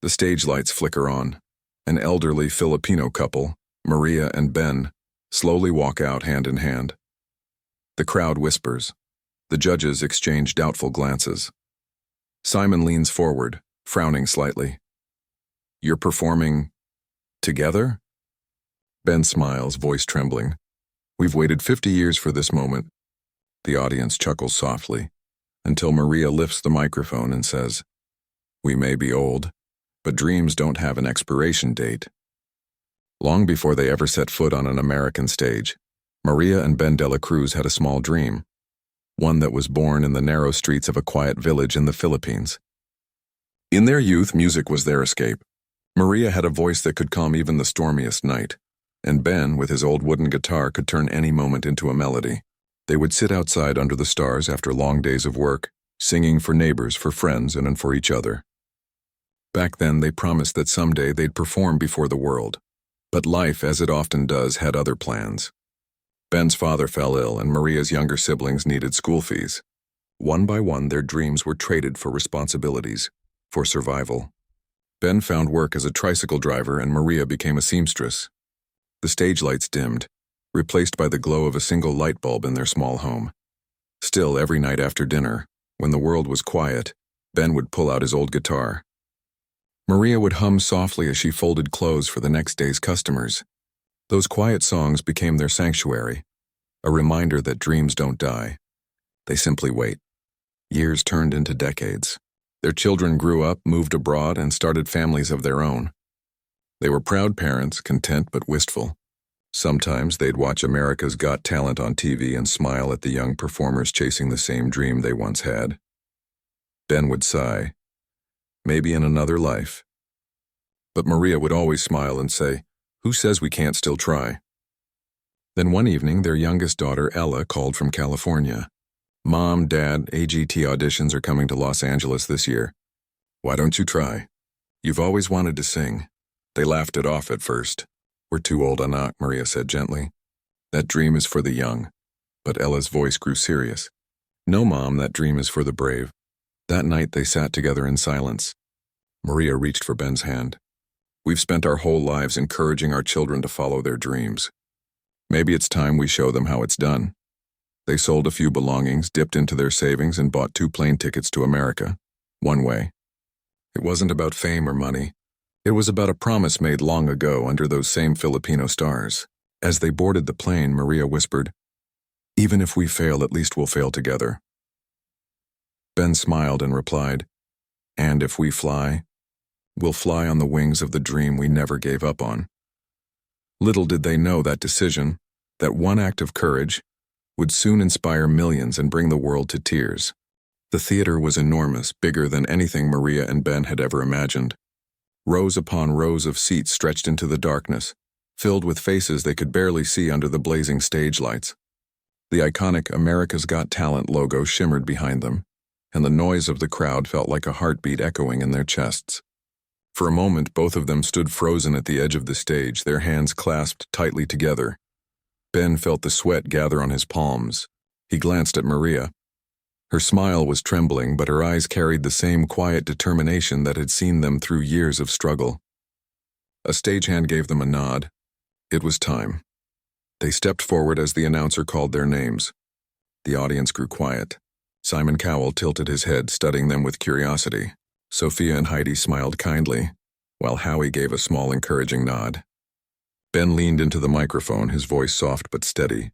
The stage lights flicker on. An elderly Filipino couple, Maria and Ben, slowly walk out hand in hand. The crowd whispers. The judges exchange doubtful glances. Simon leans forward, frowning slightly. "You're performing together?" Ben smiles, voice trembling. "We've waited 50 years for this moment." The audience chuckles softly, until Maria lifts the microphone and says, "We may be old, but dreams don't have an expiration date." Long before they ever set foot on an American stage, Maria and Ben de la Cruz had a small dream, one that was born in the narrow streets of a quiet village in the Philippines. In their youth, music was their escape. Maria had a voice that could calm even the stormiest night, and Ben, with his old wooden guitar, could turn any moment into a melody. They would sit outside under the stars after long days of work, singing for neighbors, for friends, and for each other. Back then, they promised that someday they'd perform before the world. But life, as it often does, had other plans. Ben's father fell ill, and Maria's younger siblings needed school fees. One by one, their dreams were traded for responsibilities, for survival. Ben found work as a tricycle driver, and Maria became a seamstress. The stage lights dimmed, replaced by the glow of a single light bulb in their small home. Still, every night after dinner, when the world was quiet, Ben would pull out his old guitar. Maria would hum softly as she folded clothes for the next day's customers. Those quiet songs became their sanctuary, a reminder that dreams don't die. They simply wait. Years turned into decades. Their children grew up, moved abroad, and started families of their own. They were proud parents, content but wistful. Sometimes they'd watch America's Got Talent on TV and smile at the young performers chasing the same dream they once had. Ben would sigh, maybe in another life. But Maria would always smile and say, "Who says we can't still try?" Then one evening, their youngest daughter, Ella, called from California. "Mom, Dad, AGT auditions are coming to Los Angeles this year. Why don't you try? You've always wanted to sing." They laughed it off at first. "We're too old, anak," Maria said gently. "That dream is for the young." But Ella's voice grew serious. "No, Mom, that dream is for the brave." That night they sat together in silence. Maria reached for Ben's hand. "We've spent our whole lives encouraging our children to follow their dreams. Maybe it's time we show them how it's done." They sold a few belongings, dipped into their savings, and bought 2 plane tickets to America. One way. It wasn't about fame or money. It was about a promise made long ago under those same Filipino stars. As they boarded the plane, Maria whispered, "Even if we fail, at least we'll fail together." Ben smiled and replied, "And if we fly, we'll fly on the wings of the dream we never gave up on." Little did they know that decision, that one act of courage, would soon inspire millions and bring the world to tears. The theater was enormous, bigger than anything Maria and Ben had ever imagined. Rows upon rows of seats stretched into the darkness, filled with faces they could barely see under the blazing stage lights. The iconic America's Got Talent logo shimmered behind them, and the noise of the crowd felt like a heartbeat echoing in their chests. For a moment, both of them stood frozen at the edge of the stage, their hands clasped tightly together. Ben felt the sweat gather on his palms. He glanced at Maria. Her smile was trembling, but her eyes carried the same quiet determination that had seen them through years of struggle. A stagehand gave them a nod. It was time. They stepped forward as the announcer called their names. The audience grew quiet. Simon Cowell tilted his head, studying them with curiosity. Sophia and Heidi smiled kindly, while Howie gave a small encouraging nod. Ben leaned into the microphone, his voice soft but steady.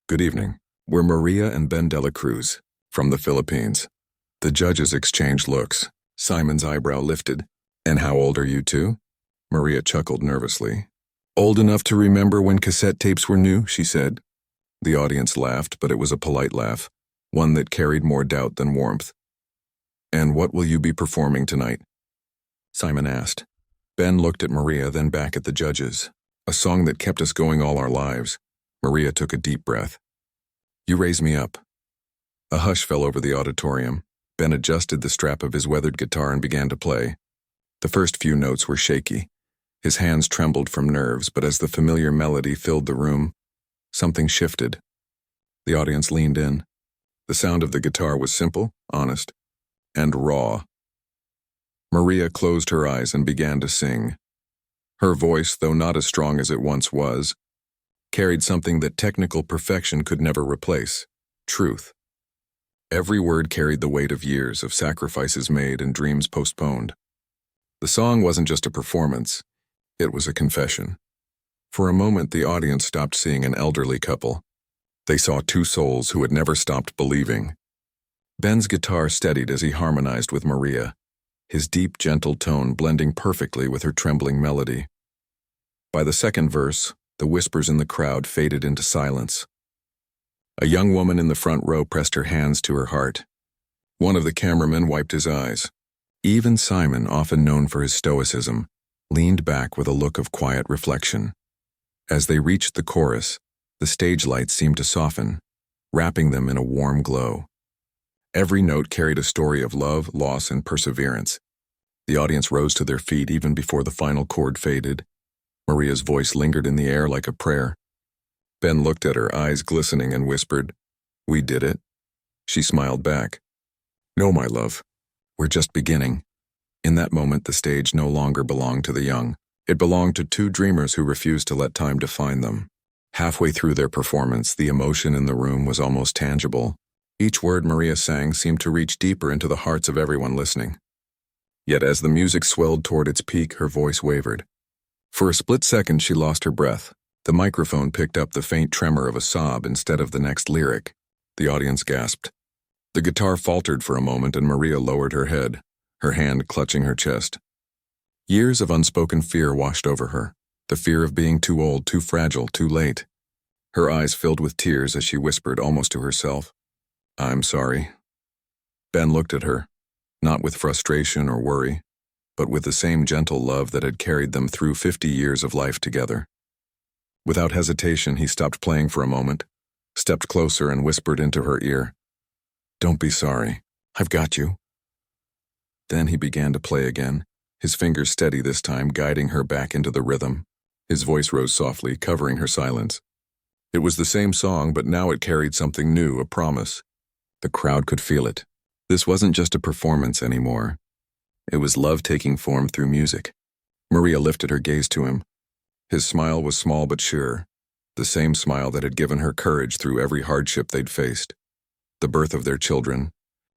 "Good evening. We're Maria and Ben de la Cruz, from the Philippines." The judges exchanged looks. Simon's eyebrow lifted. "And how old are you two?" Maria chuckled nervously. "Old enough to remember when cassette tapes were new," she said. The audience laughed, but it was a polite laugh, one that carried more doubt than warmth. "And what will you be performing tonight?" Simon asked. Ben looked at Maria, then back at the judges. "A song that kept us going all our lives." Maria took a deep breath. "You Raise Me Up." A hush fell over the auditorium. Ben adjusted the strap of his weathered guitar and began to play. The first few notes were shaky. His hands trembled from nerves, but as the familiar melody filled the room, something shifted. The audience leaned in. The sound of the guitar was simple, honest, and raw. Maria closed her eyes and began to sing. Her voice, though not as strong as it once was, carried something that technical perfection could never replace: truth. Every word carried the weight of years of sacrifices made and dreams postponed. The song wasn't just a performance, it was a confession. For a moment, the audience stopped seeing an elderly couple. They saw two souls who had never stopped believing. Ben's guitar steadied as he harmonized with Maria, his deep, gentle tone blending perfectly with her trembling melody. By the second verse, the whispers in the crowd faded into silence. A young woman in the front row pressed her hands to her heart. One of the cameramen wiped his eyes. Even Simon, often known for his stoicism, leaned back with a look of quiet reflection. As they reached the chorus, the stage lights seemed to soften, wrapping them in a warm glow. Every note carried a story of love, loss, and perseverance. The audience rose to their feet even before the final chord faded. Maria's voice lingered in the air like a prayer. Ben looked at her, eyes glistening, and whispered, "We did it." She smiled back. "No, my love. We're just beginning." In that moment, the stage no longer belonged to the young. It belonged to two dreamers who refused to let time define them. Halfway through their performance, the emotion in the room was almost tangible. Each word Maria sang seemed to reach deeper into the hearts of everyone listening. Yet as the music swelled toward its peak, her voice wavered. For a split second, she lost her breath. The microphone picked up the faint tremor of a sob instead of the next lyric. The audience gasped. The guitar faltered for a moment and Maria lowered her head, her hand clutching her chest. Years of unspoken fear washed over her, the fear of being too old, too fragile, too late. Her eyes filled with tears as she whispered almost to herself, "I'm sorry." Ben looked at her, not with frustration or worry, but with the same gentle love that had carried them through 50 years of life together. Without hesitation, he stopped playing for a moment, stepped closer and whispered into her ear, "Don't be sorry. I've got you." Then he began to play again, his fingers steady this time, guiding her back into the rhythm. His voice rose softly, covering her silence. It was the same song, but now it carried something new, a promise. The crowd could feel it. This wasn't just a performance anymore. It was love taking form through music. Maria lifted her gaze to him. His smile was small but sure, the same smile that had given her courage through every hardship they'd faced. The birth of their children,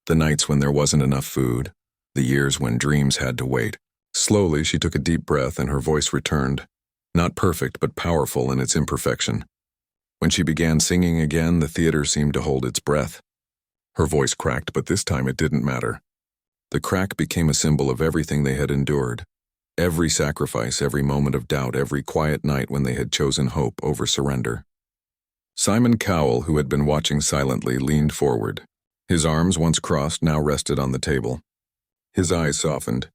the nights when there wasn't enough food, the years when dreams had to wait. Slowly, she took a deep breath and her voice returned, not perfect but powerful in its imperfection. When she began singing again, the theater seemed to hold its breath. Her voice cracked, but this time it didn't matter. The crack became a symbol of everything they had endured. Every sacrifice, every moment of doubt, every quiet night when they had chosen hope over surrender. Simon Cowell, who had been watching silently, leaned forward. His arms, once crossed, now rested on the table. His eyes softened.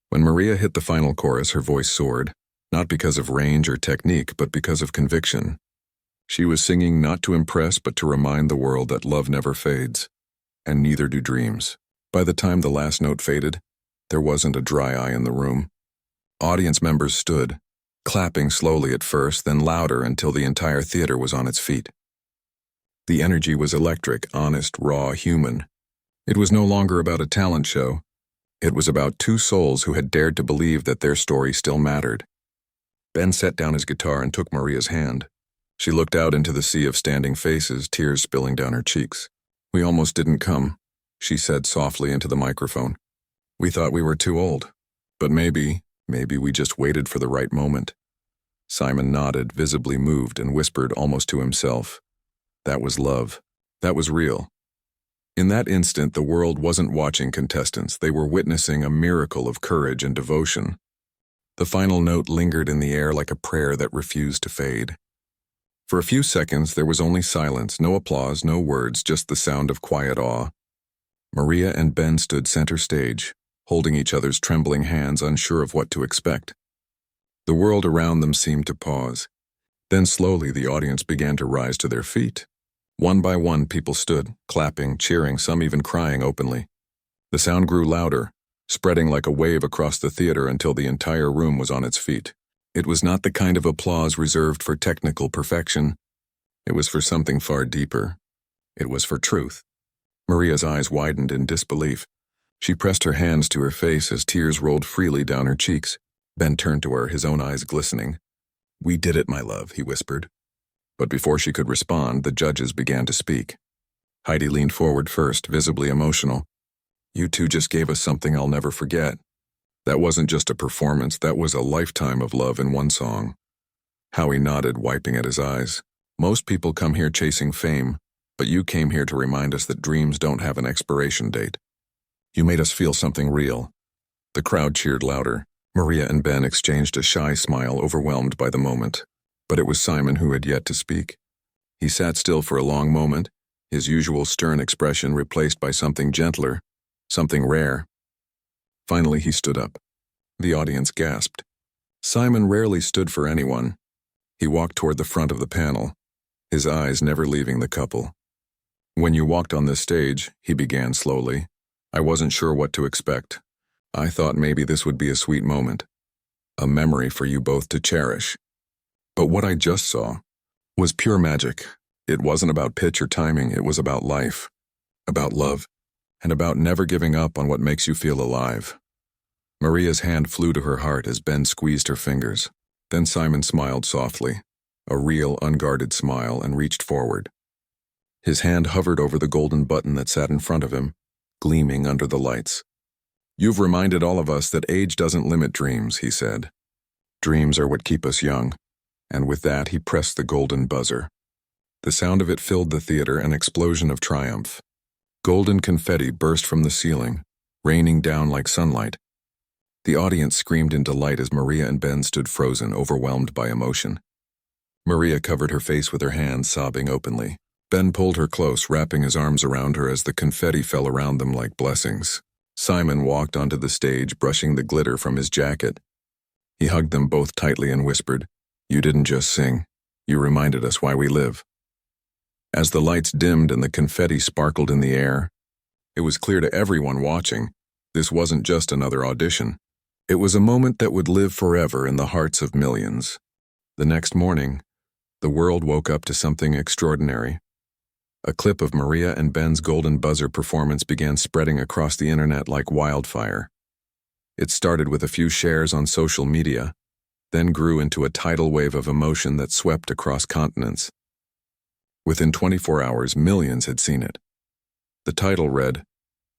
When Maria hit the final chorus, her voice soared, not because of range or technique, but because of conviction. She was singing not to impress, but to remind the world that love never fades, and neither do dreams. By the time the last note faded, there wasn't a dry eye in the room. Audience members stood, clapping slowly at first, then louder until the entire theater was on its feet. The energy was electric, honest, raw, human. It was no longer about a talent show. It was about two souls who had dared to believe that their story still mattered. Ben set down his guitar and took Maria's hand. She looked out into the sea of standing faces, tears spilling down her cheeks. "We almost didn't come," she said softly into the microphone. "We thought we were too old. But maybe we just waited for the right moment." Simon nodded, visibly moved, and whispered almost to himself, "That was love. That was real." In that instant, the world wasn't watching contestants. They were witnessing a miracle of courage and devotion. The final note lingered in the air like a prayer that refused to fade. For a few seconds, there was only silence, no applause, no words, just the sound of quiet awe. Maria and Ben stood center stage, holding each other's trembling hands, unsure of what to expect. The world around them seemed to pause. Then slowly the audience began to rise to their feet. One by one, people stood, clapping, cheering, some even crying openly. The sound grew louder, spreading like a wave across the theater until the entire room was on its feet. It was not the kind of applause reserved for technical perfection. It was for something far deeper. It was for truth. Maria's eyes widened in disbelief. She pressed her hands to her face as tears rolled freely down her cheeks. Ben turned to her, his own eyes glistening. "We did it, my love," he whispered. But before she could respond, the judges began to speak. Heidi leaned forward first, visibly emotional. "You two just gave us something I'll never forget. That wasn't just a performance, that was a lifetime of love in one song." Howie nodded, wiping at his eyes. "Most people come here chasing fame, but you came here to remind us that dreams don't have an expiration date. You made us feel something real." The crowd cheered louder. Maria and Ben exchanged a shy smile, overwhelmed by the moment. But it was Simon who had yet to speak. He sat still for a long moment, his usual stern expression replaced by something gentler, something rare. Finally, he stood up. The audience gasped. Simon rarely stood for anyone. He walked toward the front of the panel, his eyes never leaving the couple. "When you walked on this stage," he began slowly, "I wasn't sure what to expect. I thought maybe this would be a sweet moment, a memory for you both to cherish. But what I just saw was pure magic. It wasn't about pitch or timing, it was about life, about love, and about never giving up on what makes you feel alive." Maria's hand flew to her heart as Ben squeezed her fingers. Then Simon smiled softly, a real, unguarded smile, and reached forward. His hand hovered over the golden button that sat in front of him, gleaming under the lights. "You've reminded all of us that age doesn't limit dreams," he said. "Dreams are what keep us young." And with that, he pressed the golden buzzer. The sound of it filled the theater, an explosion of triumph. Golden confetti burst from the ceiling, raining down like sunlight. The audience screamed in delight as Maria and Ben stood frozen, overwhelmed by emotion. Maria covered her face with her hands, sobbing openly. Ben pulled her close, wrapping his arms around her as the confetti fell around them like blessings. Simon walked onto the stage, brushing the glitter from his jacket. He hugged them both tightly and whispered, "You didn't just sing. You reminded us why we live." As the lights dimmed and the confetti sparkled in the air, it was clear to everyone watching, this wasn't just another audition. It was a moment that would live forever in the hearts of millions. The next morning, the world woke up to something extraordinary. A clip of Maria and Ben's golden buzzer performance began spreading across the internet like wildfire. It started with a few shares on social media, then grew into a tidal wave of emotion that swept across continents. Within 24 hours, millions had seen it. The title read,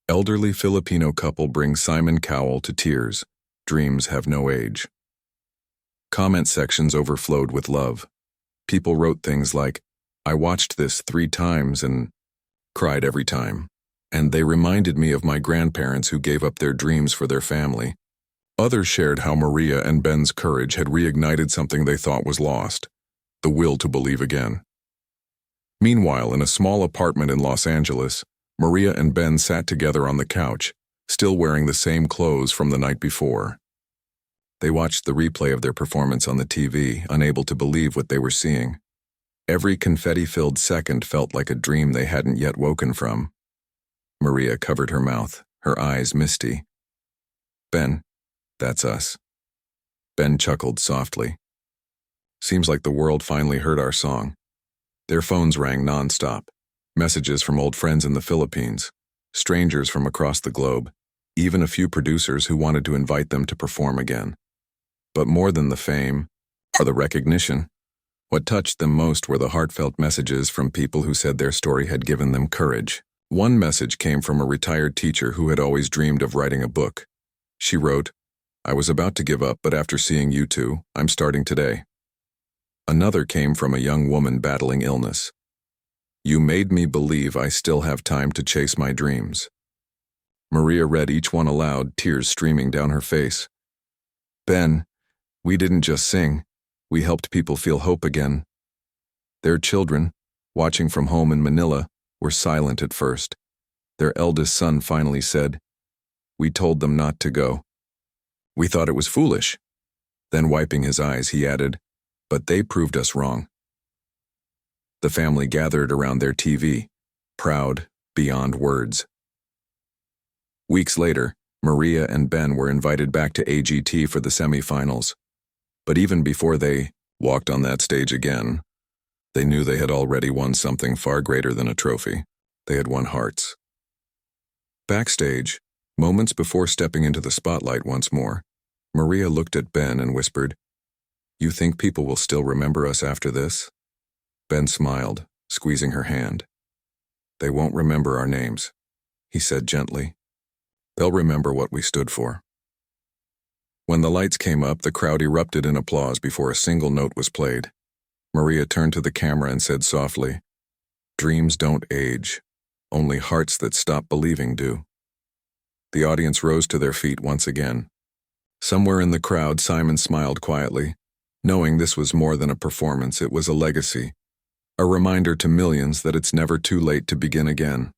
"Elderly Filipino couple brings Simon Cowell to tears. Dreams have no age." Comment sections overflowed with love. People wrote things like, "I watched this 3 times and cried every time. And they reminded me of my grandparents who gave up their dreams for their family." Others shared how Maria and Ben's courage had reignited something they thought was lost, the will to believe again. Meanwhile, in a small apartment in Los Angeles, Maria and Ben sat together on the couch, still wearing the same clothes from the night before. They watched the replay of their performance on the TV, unable to believe what they were seeing. Every confetti-filled second felt like a dream they hadn't yet woken from. Maria covered her mouth, her eyes misty. "Ben, that's us." Ben chuckled softly. "Seems like the world finally heard our song." Their phones rang non-stop. Messages from old friends in the Philippines, strangers from across the globe, even a few producers who wanted to invite them to perform again. But more than the fame, or the recognition, what touched them most were the heartfelt messages from people who said their story had given them courage. One message came from a retired teacher who had always dreamed of writing a book. She wrote, "I was about to give up, but after seeing you two, I'm starting today." Another came from a young woman battling illness. "You made me believe I still have time to chase my dreams." Maria read each one aloud, tears streaming down her face. "Ben, we didn't just sing, we helped people feel hope again." Their children, watching from home in Manila, were silent at first. Their eldest son finally said, "We told them not to go. We thought it was foolish." Then wiping his eyes, he added, "But they proved us wrong." The family gathered around their TV, proud beyond words. Weeks later, Maria and Ben were invited back to AGT for the semi-finals. But even before they walked on that stage again, they knew they had already won something far greater than a trophy. They had won hearts. Backstage, Moments before stepping into the spotlight once more, Maria looked at Ben and whispered, "You think people will still remember us after this?" Ben smiled, squeezing her hand. "They won't remember our names," he said gently. "They'll remember what we stood for." When the lights came up, the crowd erupted in applause before a single note was played. Maria turned to the camera and said softly, "Dreams don't age. Only hearts that stop believing do." The audience rose to their feet once again. Somewhere in the crowd, Simon smiled quietly. Knowing this was more than a performance, it was a legacy, a reminder to millions that it's never too late to begin again.